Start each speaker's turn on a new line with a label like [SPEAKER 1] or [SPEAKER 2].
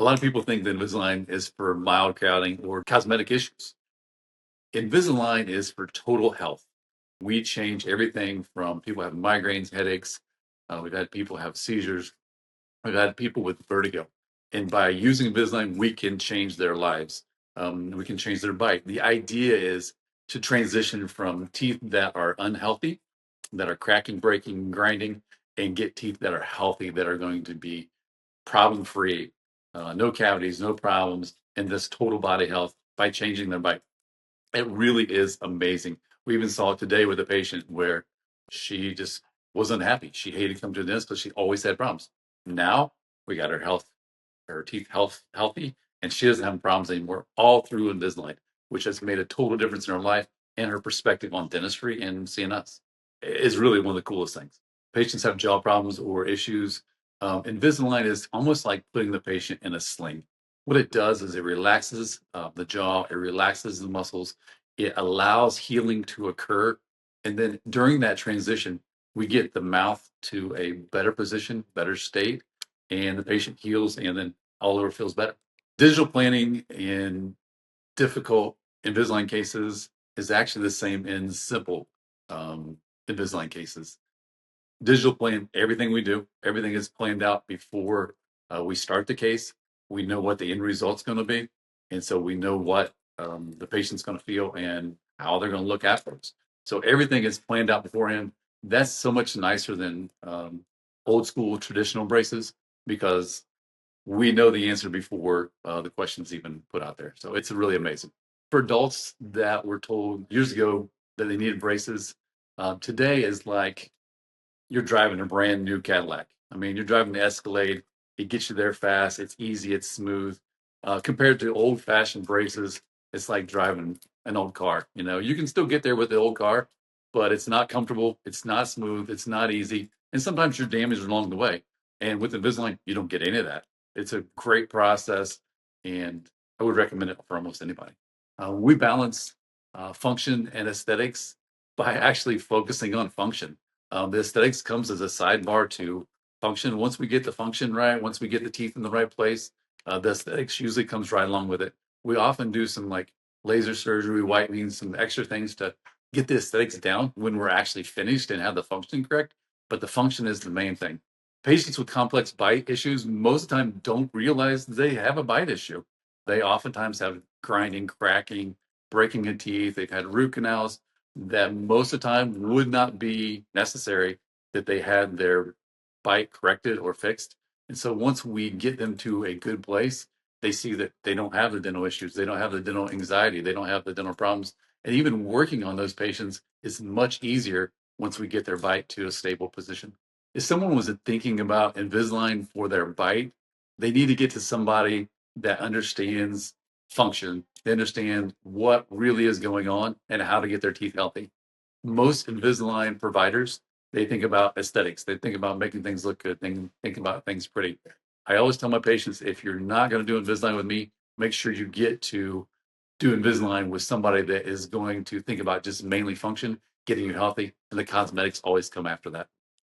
[SPEAKER 1] A lot of people think that Invisalign is for mild crowding or cosmetic issues. Invisalign is for total health. We change everything from people having migraines, headaches. We've had people have seizures. We've had people with vertigo. And by using Invisalign, we can change their lives. We can change their bite. The idea is to transition from teeth that are unhealthy, that are cracking, breaking, grinding, and get teeth that are healthy, that are going to be problem free, no cavities, no problems, and this total body health by changing their bite. It really is amazing. We even saw it today with a patient where she just was unhappy. She hated coming to the dentist because she always had problems. Now we got her teeth healthy, and she doesn't have problems anymore. All through Invisalign, which has made a total difference in her life and her perspective on dentistry and seeing us. It's really one of the coolest things. Patients have jaw problems or issues. Invisalign is almost like putting the patient in a sling. What it does is it relaxes the jaw, it relaxes the muscles, it allows healing to occur. And then during that transition, we get the mouth to a better position, better state, and the patient heals and then all over feels better. Digital planning in difficult Invisalign cases is actually the same in simple Invisalign cases. Digital plan, everything we do, everything is planned out before we start the case. We know what the end result's going to be. And so we know what the patient's going to feel and how they're going to look afterwards. So everything is planned out beforehand. That's so much nicer than old school traditional braces because we know the answer before the question's even put out there. So it's really amazing. For adults that were told years ago that they needed braces, today is like you're driving a brand new Cadillac. I mean, you're driving the Escalade. It gets you there fast. It's easy. It's smooth. Compared to old fashioned braces, it's like driving an old car. You know, you can still get there with the old car, but it's not comfortable. It's not smooth. It's not easy. And sometimes you're damaged along the way. And with Invisalign, you don't get any of that. It's a great process, and I would recommend it for almost anybody. We balance function and aesthetics by actually focusing on function. The aesthetics comes as a sidebar to function. Once we get the function right, once we get the teeth in the right place, the aesthetics usually comes right along with it. We often do some like laser surgery, whitening, some extra things to get the aesthetics down when we're actually finished and have the function correct. But the function is the main thing. Patients with complex bite issues most of the time don't realize they have a bite issue. They oftentimes have grinding, cracking, breaking of teeth. They've had root canals that most of the time would not be necessary that they had their bite corrected or fixed. And so once we get them to a good place, they see that they don't have the dental issues, they don't have the dental anxiety, they don't have the dental problems. And even working on those patients is much easier once we get their bite to a stable position. If someone was thinking about Invisalign for their bite, they need to get to somebody that understands function. They understand what really is going on and how to get their teeth healthy. Most Invisalign providers, they think about aesthetics. They think about making things look good. They think about things pretty. I always tell my patients, if you're not going to do Invisalign with me, make sure you get to do Invisalign with somebody that is going to think about just mainly function, getting you healthy, and the cosmetics always come after that.